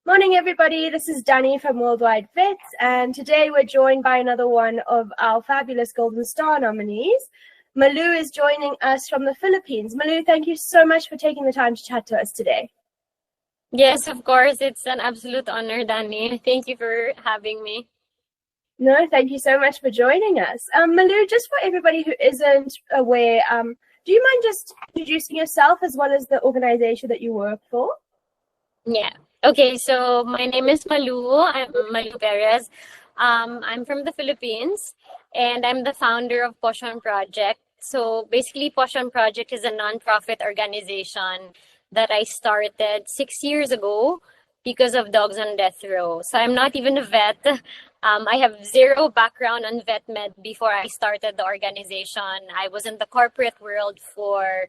Morning, everybody. This is Danny from Worldwide Vets, and today we're joined by another one of our fabulous Golden Star nominees. Malou is joining us from the Philippines. Malou, thank you so much for taking the time to chat to us today. Yes, of course. It's an absolute honor, Danny. Thank you for having me. No, thank you so much for joining us. Malou, just for everybody who isn't aware, do you mind just introducing yourself as well as the organization that you work for? Yeah. Okay, so my name is Malou. I'm Malou Perez. I'm from the Philippines and I'm the founder of Pawssion Project. So basically, Pawssion Project is a nonprofit organization that I started 6 years ago because of dogs on death row. So I'm not even a vet. I have zero background on vet med before I started the organization. I was in the corporate world for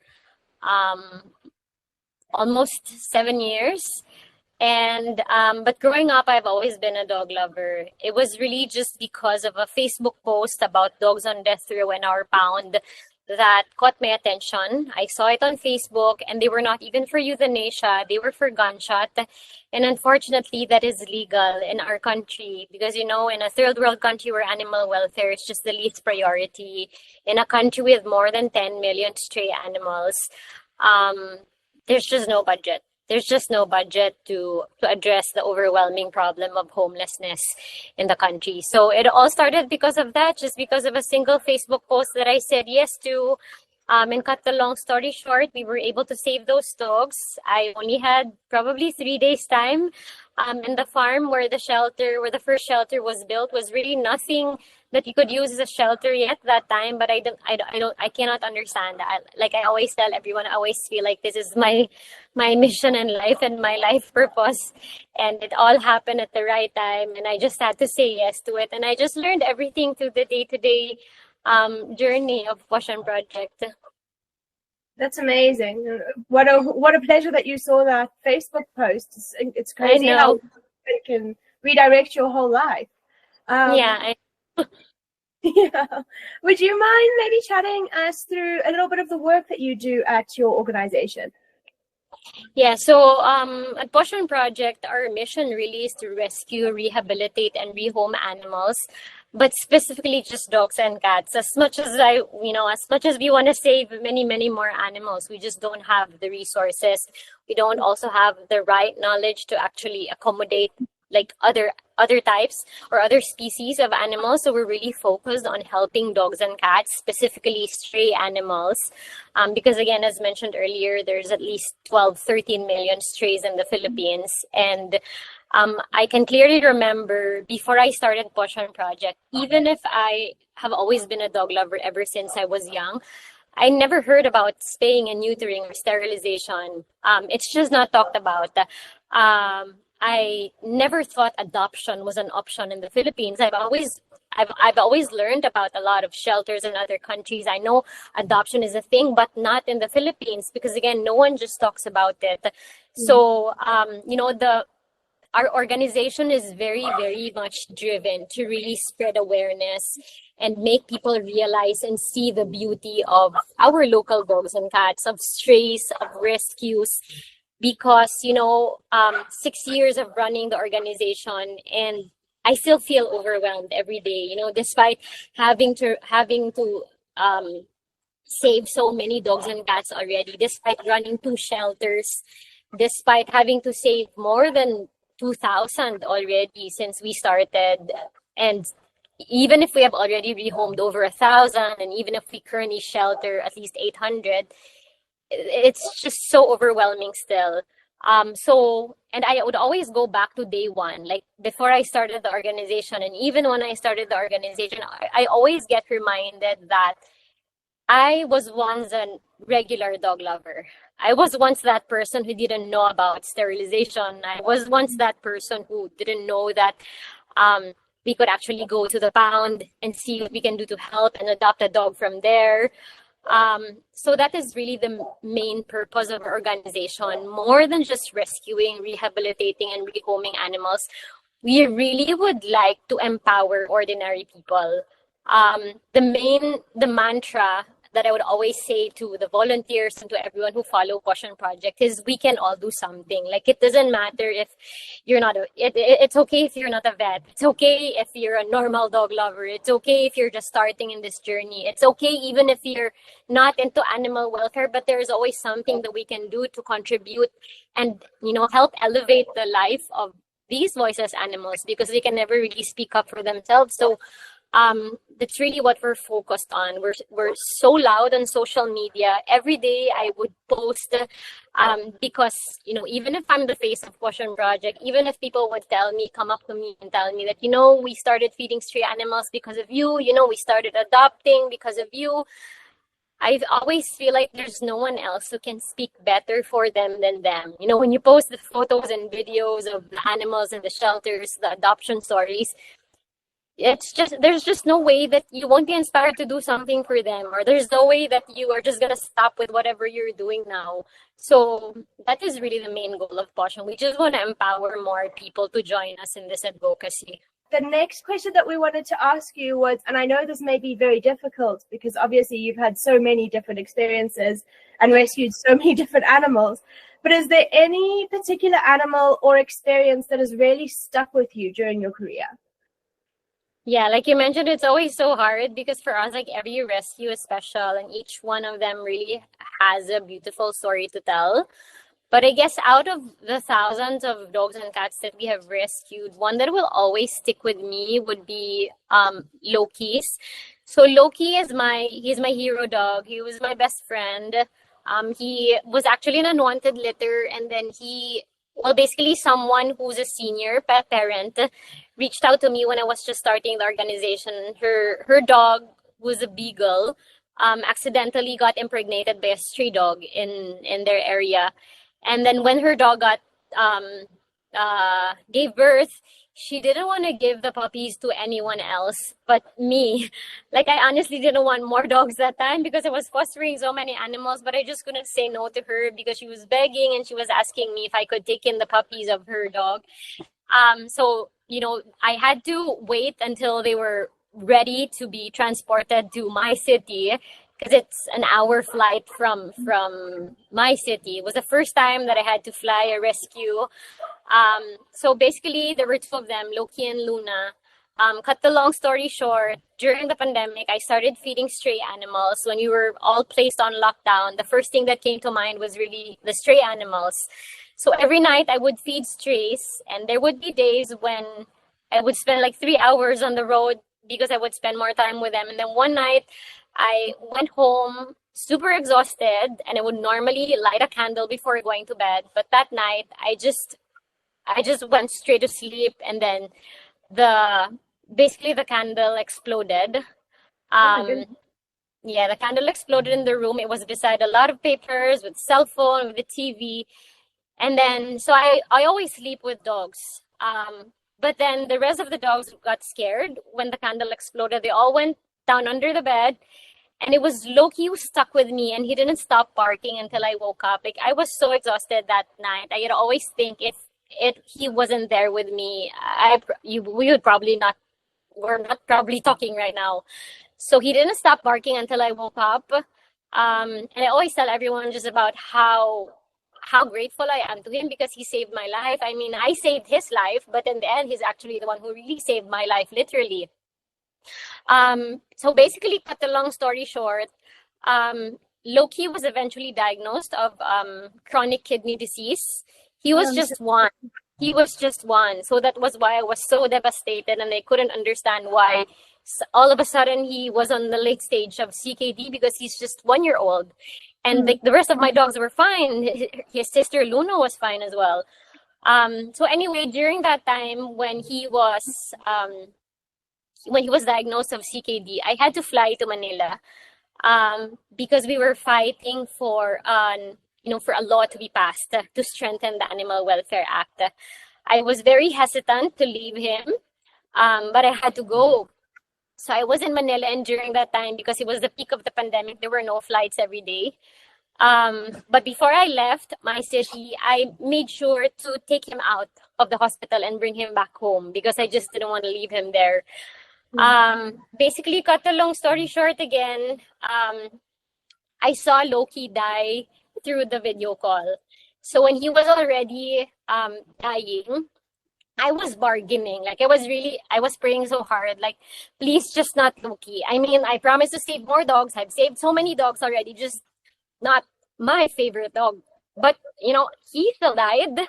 um, almost 7 years. And but growing up, I've always been a dog lover. It was really just because of a Facebook post about dogs on death row in our pound that caught my attention. I saw it on Facebook, and they were not even for euthanasia; they were for gunshot. And unfortunately, that is legal in our country because in a third world country where animal welfare is just the least priority, in a country with more than 10 million stray animals, um, there's just no budget. There's just no budget to address the overwhelming problem of homelessness in the country. So it all started because of that, just because of a single Facebook post that I said yes to. And cut the long story short, we were able to save those dogs. I only had probably 3 days time. And the farm where the first shelter was built was really nothing that you could use as a shelter yet that time. But I cannot understand that. Like I always tell everyone, I always feel like this is my mission in life and my life purpose. And it all happened at the right time. And I just had to say yes to it. And I just learned everything through the day-to-day journey of Pawssion Project. That's amazing. What a pleasure that you saw that Facebook post. It's I crazy how know. it can redirect your whole life. Um, Yeah, yeah. Would you mind maybe chatting us through a little bit of the work that you do at your organization? Yeah, so at Pawssion Project, our mission really is to rescue, rehabilitate, and rehome animals, but specifically just dogs and cats. As much as we want to save many, many more animals, we just don't have the resources. We don't also have the right knowledge to actually accommodate like other types or other species of animals. So we're really focused on helping dogs and cats, specifically stray animals. Because again, as mentioned earlier, there's at least 12, 13 million strays in the Philippines. And I can clearly remember before I started Pawssion Project, even if I have always been a dog lover ever since I was young, I never heard about spaying and neutering or sterilization. It's just not talked about. I never thought adoption was an option in the Philippines. I've always learned about a lot of shelters in other countries. I know adoption is a thing, but not in the Philippines because again, no one just talks about it. So, the our organization is very, very much driven to really spread awareness and make people realize and see the beauty of our local dogs and cats, of strays, of rescues, because 6 years of running the organization and I still feel overwhelmed every day, despite having to save so many dogs and cats already, despite running two shelters, despite having to save more than 2,000 already since we started. And even if we have already rehomed over 1,000, and even if we currently shelter at least 800, it's just so overwhelming still. And I would always go back to day one, like before I started the organization. And even when I started the organization, I always get reminded that I was once a regular dog lover. I was once that person who didn't know about sterilization. I was once that person who didn't know that we could actually go to the pound and see what we can do to help and adopt a dog from there. So that is really the main purpose of our organization, more than just rescuing, rehabilitating, and rehoming animals. We really would like to empower ordinary people. The mantra that I would always say to the volunteers and to everyone who follow Pawssion Project is we can all do something. Like, it doesn't matter if you're not it's okay if you're not a vet. It's okay if you're a normal dog lover. It's okay if you're just starting in this journey. It's okay even if you're not into animal welfare, but there's always something that we can do to contribute and, help elevate the life of these voiceless animals, because they can never really speak up for themselves. So that's really what we're focused on. We're so loud on social media. Every day I would post because, even if I'm the face of Pawssion Project, even if people would come up to me and tell me that, we started feeding stray animals because of you, we started adopting because of you, I always feel like there's no one else who can speak better for them than them. When you post the photos and videos of the animals in the shelters, the adoption stories, there's just no way that you won't be inspired to do something for them, or there's no way that you are just going to stop with whatever you're doing now. So that is really the main goal of Pawssion. We just want to empower more people to join us in this advocacy. The next question that we wanted to ask you was, and I know this may be very difficult because obviously you've had so many different experiences and rescued so many different animals, but is there any particular animal or experience that has really stuck with you during your career? Yeah, like you mentioned, it's always so hard because for us, like, every rescue is special and each one of them really has a beautiful story to tell. But I guess out of the thousands of dogs and cats that we have rescued, one that will always stick with me would be Loki's. So Loki he's my hero dog. He was my best friend. He was actually an unwanted litter, and then basically someone who's a senior pet parent reached out to me when I was just starting the organization. Her dog was a beagle, accidentally got impregnated by a stray dog in their area. And then when her dog gave birth, she didn't want to give the puppies to anyone else but me. Like, I honestly didn't want more dogs that time because I was fostering so many animals, but I just couldn't say no to her because she was begging and she was asking me if I could take in the puppies of her dog. So, I had to wait until they were ready to be transported to my city, because it's an hour flight from my city. It was the first time that I had to fly a rescue. So basically, there were two of them, Loki and Luna. Cut the long story short, during the pandemic, I started feeding stray animals. When we were all placed on lockdown, the first thing that came to mind was really the stray animals. So every night I would feed strays, and there would be days when I would spend like 3 hours on the road because I would spend more time with them. And then one night I went home super exhausted, and I would normally light a candle before going to bed. But that night I just went straight to sleep, and then basically the candle exploded. Yeah, the candle exploded in the room. It was beside a lot of papers, with cell phone, with the TV. And then, so I always sleep with dogs. But then the rest of the dogs got scared when the candle exploded. They all went down under the bed. And it was Loki who stuck with me, and he didn't stop barking until I woke up. Like, I was so exhausted that night. I would always think if he wasn't there with me, we would probably not, we're not probably talking right now. So he didn't stop barking until I woke up. And I always tell everyone just about how grateful I am to him, because he saved my life. I mean, I saved his life, but in the end, he's actually the one who really saved my life, literally. So basically, cut the long story short, Loki was eventually diagnosed of chronic kidney disease. He was just one. He was just one. So that was why I was so devastated, and I couldn't understand why all of a sudden he was on the late stage of CKD, because he's just 1 year old. And the rest of my dogs were fine. His sister Luna was fine as well. So anyway, during that time when he was diagnosed of CKD, I had to fly to Manila because we were fighting for a law to be passed to strengthen the Animal Welfare Act. I was very hesitant to leave him, but I had to go. So I was in Manila, and during that time, because it was the peak of the pandemic, there were no flights every day. But before I left my city, I made sure to take him out of the hospital and bring him back home, because I just didn't want to leave him there. Basically, cut the long story short again, I saw Loki die through the video call. So when he was already dying, I was bargaining. Like I was praying so hard. Like, please, just not Loki. I mean, I promised to save more dogs. I've saved so many dogs already. Just not my favorite dog. But he still died,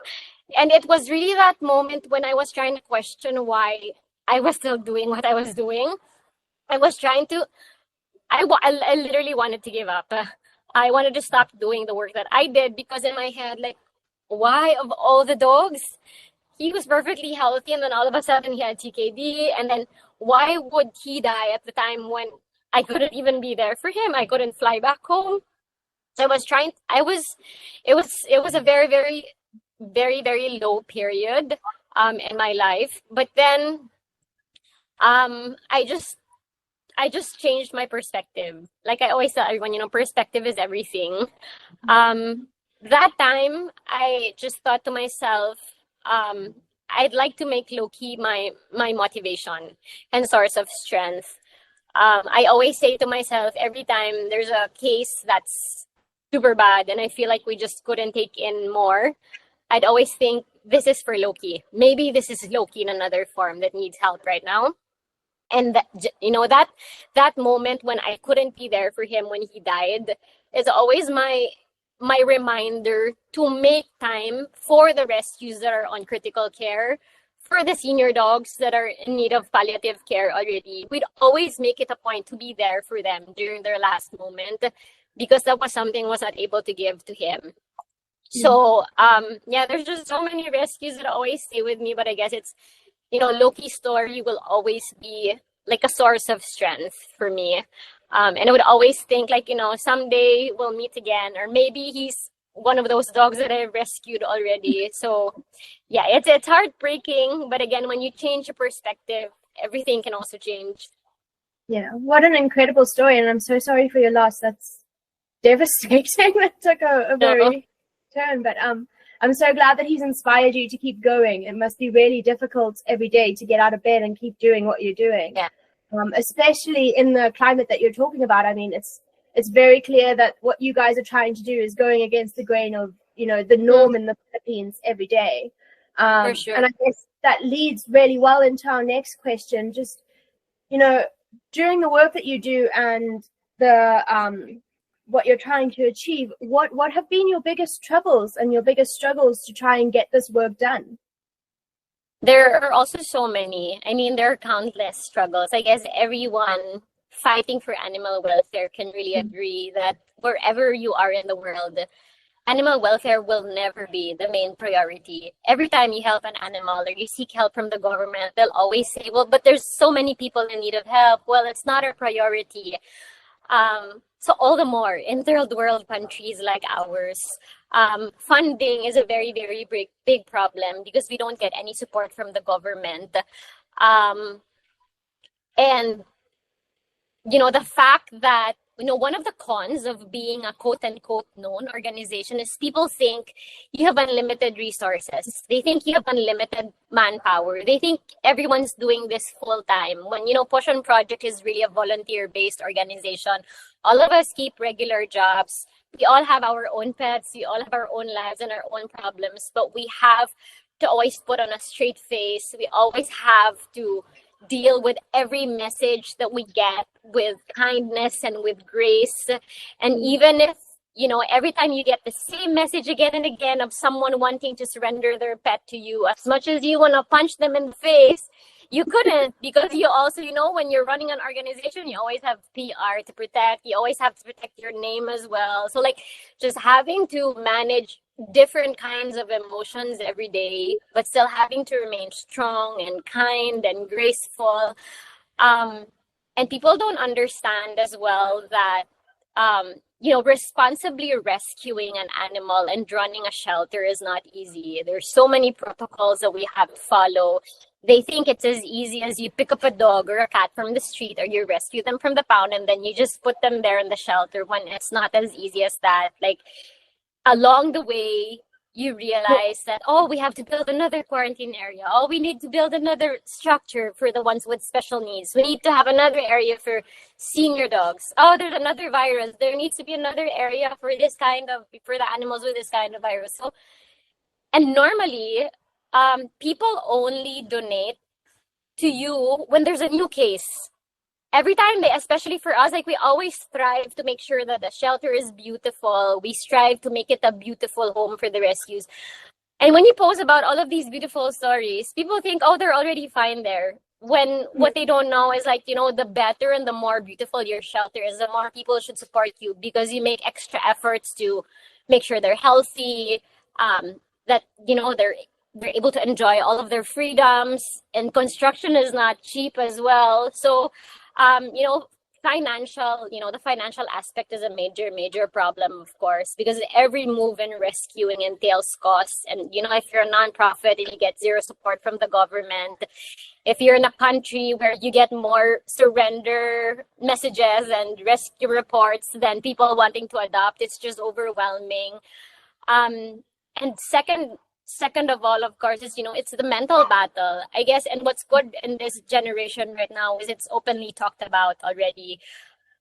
and it was really that moment when I was trying to question why I was still doing what I was doing. I was trying to. I literally wanted to give up. I wanted to stop doing the work that I did because in my head, like, why of all the dogs? He was perfectly healthy, and then all of a sudden he had TKD, and then why would he die at the time when I couldn't even be there for him? I couldn't fly back home. So it was a very, very, very, very low period in my life. But then I just changed my perspective. Like I always tell everyone, perspective is everything. That time I just thought to myself, I'd like to make Loki my motivation and source of strength. I always say to myself every time there's a case that's super bad and I feel like we just couldn't take in more, I'd always think this is for Loki. Maybe this is Loki in another form that needs help right now. And that moment when I couldn't be there for him when he died is always my reminder to make time for the rescues that are on critical care, for the senior dogs that are in need of palliative care already. We'd always make it a point to be there for them during their last moment because that was something I was not able to give to him. So there's just so many rescues that always stay with me, but I guess it's Loki's story will always be like a source of strength for me. And I would always think like, someday we'll meet again, or maybe he's one of those dogs that I rescued already. So yeah, it's heartbreaking. But again, when you change your perspective, everything can also change. Yeah, what an incredible story. And I'm so sorry for your loss. That's devastating. That took a very turn. But I'm so glad that he's inspired you to keep going. It must be really difficult every day to get out of bed and keep doing what you're doing. Yeah. Especially in the climate that you're talking about. I mean, it's very clear that what you guys are trying to do is going against the grain of, the norm in the Philippines every day. For sure. And I guess that leads really well into our next question. Just, during the work that you do and the what you're trying to achieve, what have been your biggest troubles and your biggest struggles to try and get this work done? There are also so many. I mean, there are countless struggles. I guess everyone fighting for animal welfare can really agree that wherever you are in the world, animal welfare will never be the main priority. Every time you help an animal or you seek help from the government, they'll always say, well, but there's so many people in need of help. Well, it's not our priority. So all the more in third world countries like ours, funding is a very, very big problem because we don't get any support from the government. And, the fact that, one of the cons of being a quote unquote known organization is people think you have unlimited resources. They think you have unlimited manpower. They think everyone's doing this full time. When, Pawssion Project is really a volunteer based organization. All of us keep regular jobs. We all have our own pets. We all have our own lives and our own problems, but we have to always put on a straight face. We always have to deal with every message that we get with kindness and with grace. And even if, every time you get the same message again and again of someone wanting to surrender their pet to you, as much as you want to punch them in the face, you couldn't, because you also, when you're running an organization, you always have PR to protect. You always have to protect your name as well. So just having to manage different kinds of emotions every day, but still having to remain strong and kind and graceful. And people don't understand as well that, responsibly rescuing an animal and running a shelter is not easy. There's so many protocols that we have to follow. They think it's as easy as you pick up a dog or a cat from the street or you rescue them from the pound and then you just put them there in the shelter, when it's not as easy as that. Along the way, you realize that, oh, we have to build another quarantine area. Oh, we need to build another structure for the ones with special needs. We need to have another area for senior dogs. Oh, there's another virus. There needs to be another area for for the animals with this kind of virus. So, and normally, people only donate to you when there's a new case. Every time especially for us, like we always strive to make sure that the shelter is beautiful. We strive to make it a beautiful home for the rescues. And when you post about all of these beautiful stories, people think, oh, they're already fine there. When what they don't know is like, the better and the more beautiful your shelter is, the more people should support you because you make extra efforts to make sure they're healthy, that, they're able to enjoy all of their freedoms, and construction is not cheap as well. So, the financial aspect is a major problem, of course, because every move in rescuing entails costs. And, if you're a nonprofit and you get zero support from the government, if you're in a country where you get more surrender messages and rescue reports than people wanting to adopt, it's just overwhelming. And second of all, of course, is, it's the mental battle, I guess. And what's good in this generation right now is it's openly talked about already,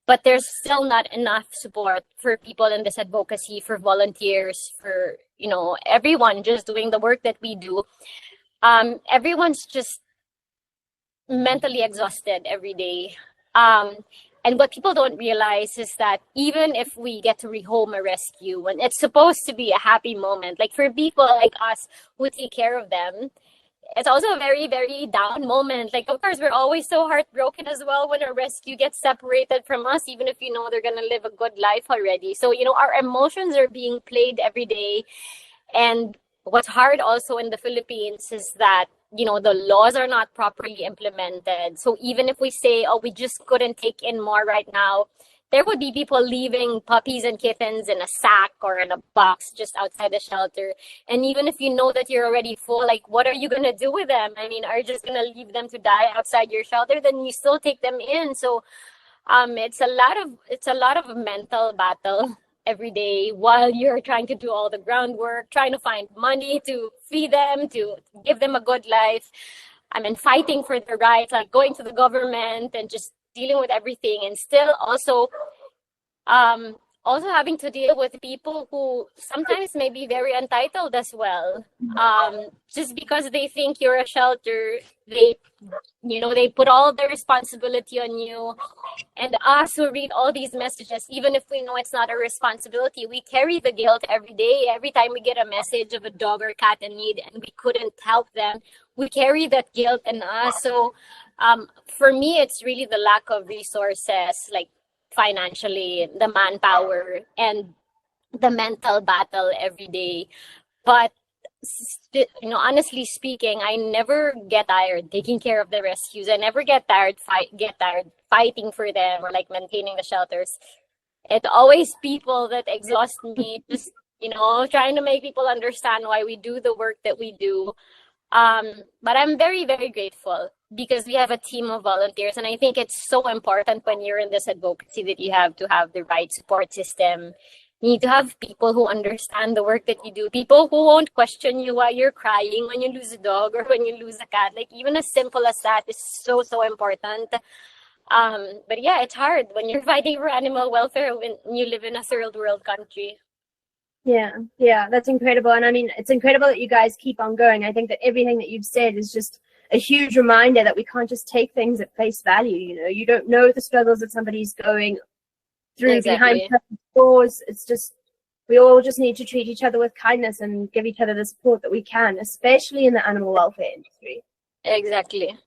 but there's still not enough support for people in this advocacy, for volunteers, for, everyone just doing the work that we do. Everyone's just mentally exhausted every day. And what people don't realize is that even if we get to rehome a rescue, when it's supposed to be a happy moment, like for people like us who take care of them, it's also a very, very down moment. Like, of course, we're always so heartbroken as well when a rescue gets separated from us, even if they're going to live a good life already. So, our emotions are being played every day. And what's hard also in the Philippines is that the laws are not properly implemented. So even if we say, oh, we just couldn't take in more right now, there would be people leaving puppies and kittens in a sack or in a box just outside the shelter. And even if you know that you're already full, like, what are you going to do with them? I mean, are you just going to leave them to die outside your shelter? Then you still take them in. So it's a lot of mental battle every day while you're trying to do all the groundwork, trying to find money to feed them, to give them a good life. Fighting for their rights, like going to the government and just dealing with everything, and still also having to deal with people who sometimes may be very entitled as well. Just because they think you're a shelter, they put all the responsibility on you. And us who read all these messages, even if we know it's not a responsibility, we carry the guilt every day. Every time we get a message of a dog or cat in need and we couldn't help them, we carry that guilt in us. So for me, it's really the lack of resources, like financially, the manpower, and the mental battle every day. But honestly speaking, I never get tired taking care of the rescues. I never get tired fighting for them or like maintaining the shelters. It's always people that exhaust me, just trying to make people understand why we do the work that we do. But I'm very, very grateful because we have a team of volunteers, and I think it's so important when you're in this advocacy that you have to have the right support system. You need to have people who understand the work that you do, people who won't question you while you're crying when you lose a dog or when you lose a cat. Like, even as simple as that is so, so important. But yeah, it's hard when you're fighting for animal welfare when you live in a third world country. Yeah, that's incredible. And it's incredible that you guys keep on going. I think that everything that you've said is just a huge reminder that we can't just take things at face value. You don't know the struggles that somebody's going through behind doors. It's just, we all just need to treat each other with kindness and give each other the support that we can, especially in the animal welfare industry. Exactly.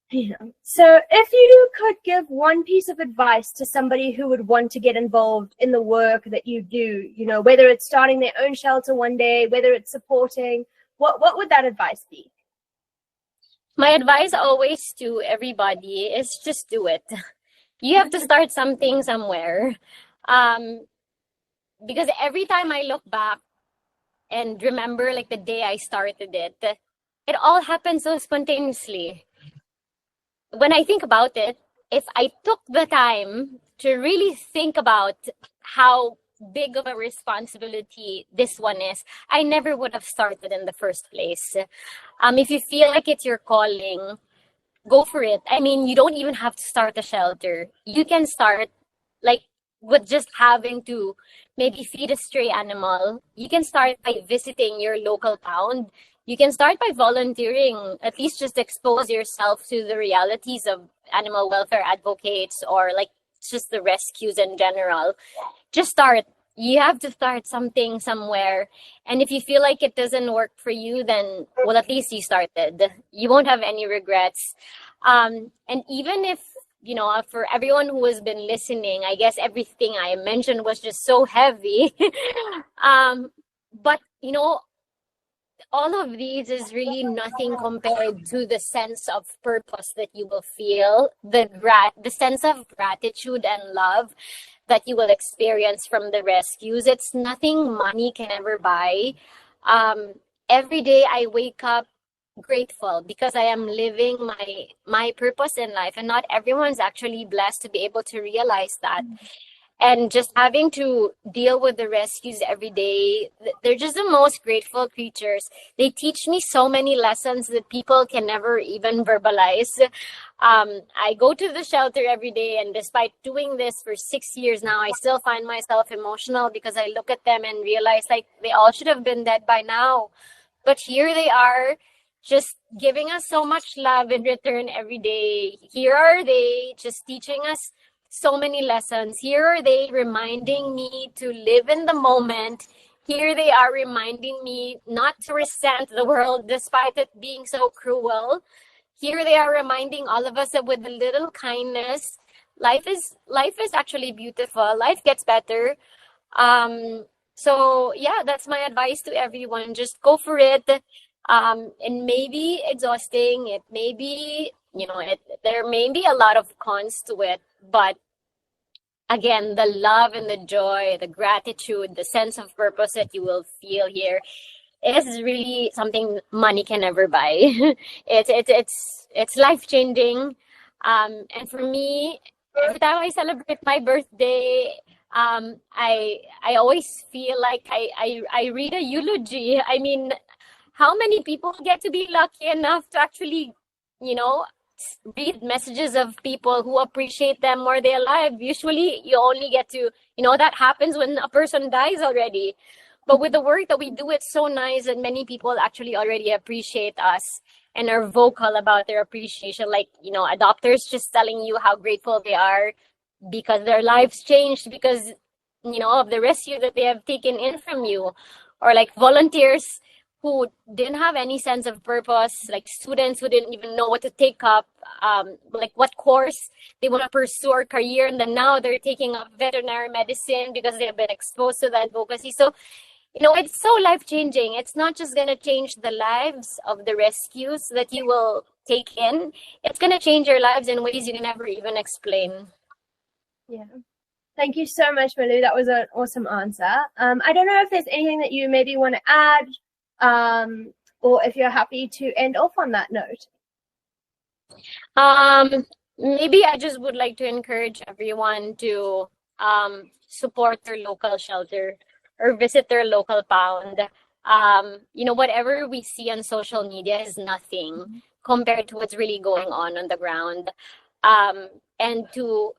Yeah. So if you could give one piece of advice to somebody who would want to get involved in the work that you do, whether it's starting their own shelter one day, whether it's supporting, what would that advice be? My advice always to everybody is just do it. You have to start something somewhere. Because every time I look back and remember like the day I started it all happened so spontaneously. When I think about it, if I took the time to really think about how big of a responsibility this one is, I never would have started in the first place. If you feel like it's your calling, go for it. I mean, you don't even have to start a shelter. You can start like with just having to maybe feed a stray animal. You can start by visiting your local pound. You can start by volunteering, at least just expose yourself to the realities of animal welfare advocates or like just the rescues in general. Just start. You have to start something somewhere. And if you feel like it doesn't work for you, then, well, at least you started. You won't have any regrets. And even if, for everyone who has been listening, I guess everything I mentioned was just so heavy. But, all of these is really nothing compared to the sense of purpose that you will feel, the sense of gratitude and love that you will experience from the rescues. It's nothing money can ever buy. Every day I wake up grateful because I am living my purpose in life, and not everyone's actually blessed to be able to realize that. And just having to deal with the rescues every day, they're just the most grateful creatures. They teach me so many lessons that people can never even verbalize. I go to the shelter every day, and despite doing this for 6 years now, I still find myself emotional because I look at them and realize like they all should have been dead by now. But here they are, just giving us so much love in return every day. Here are they just teaching us so many lessons. Here are they reminding me to live in the moment. Here they are reminding me not to resent the world despite it being so cruel. Here they are reminding all of us that with a little kindness, life is actually beautiful. Life gets better. So yeah, that's my advice to everyone. Just go for it. It may be exhausting. It may be, there may be a lot of cons to it, but again, the love and the joy, the gratitude, the sense of purpose that you will feel here is really something money can never buy. It's life-changing. And for me, every time I celebrate my birthday, I always feel like I read a eulogy. I mean, how many people get to be lucky enough to actually, read messages of people who appreciate them while they're alive? Usually you only get to, that happens when a person dies already. But with the work that we do, it's so nice that many people actually already appreciate us and are vocal about their appreciation. Like, adopters just telling you how grateful they are because their lives changed because, of the rescue that they have taken in from you. Or like volunteers who didn't have any sense of purpose, like students who didn't even know what to take up, like what course they want to pursue or career, and then now they're taking up veterinary medicine because they have been exposed to the advocacy. So, it's so life-changing. It's not just going to change the lives of the rescues that you will take in. It's going to change your lives in ways you can never even explain. Yeah. Thank you so much, Malou. That was an awesome answer. I don't know if there's anything that you maybe want to add, or if you're happy to end off on that note. Maybe I just would like to encourage everyone to support their local shelter or visit their local pound. Whatever we see on social media is nothing compared to what's really going on the ground. And to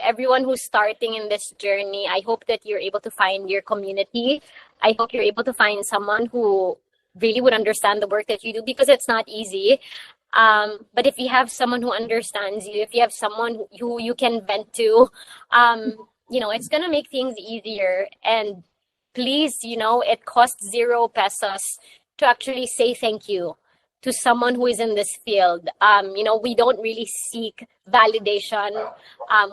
everyone who's starting in this journey, I hope that you're able to find your community. I hope you're able to find someone who really would understand the work that you do, because it's not easy. But if you have someone who understands you, if you have someone who you can vent to, it's going to make things easier. And please, it costs 0 pesos to actually say thank you to someone who is in this field. We don't really seek validation.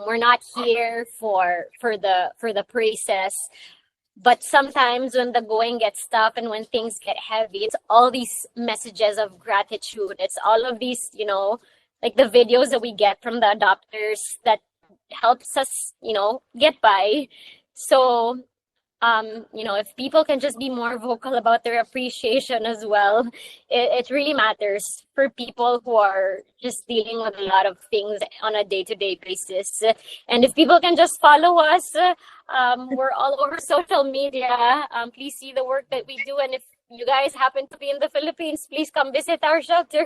We're not here for the praises. But sometimes when the going gets tough and when things get heavy, it's all these messages of gratitude. It's all of these, like the videos that we get from the adopters that helps us, get by. So if people can just be more vocal about their appreciation as well, it really matters for people who are just dealing with a lot of things on a day-to-day basis. And if people can just follow us, we're all over social media. Please see the work that we do. And if you guys happen to be in the Philippines, please come visit our shelter.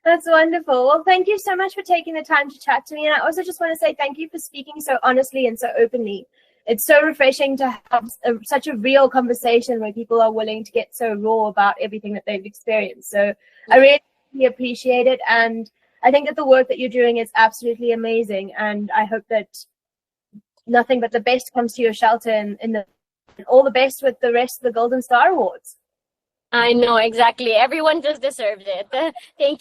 That's wonderful. Well, thank you so much for taking the time to chat to me. And I also just want to say thank you for speaking so honestly and so openly. It's so refreshing to have such a real conversation where people are willing to get so raw about everything that they've experienced. So I really appreciate it. And I think that the work that you're doing is absolutely amazing. And I hope that nothing but the best comes to your shelter and all the best with the rest of the Golden Star Awards. I know, exactly. Everyone just deserves it. Thank you.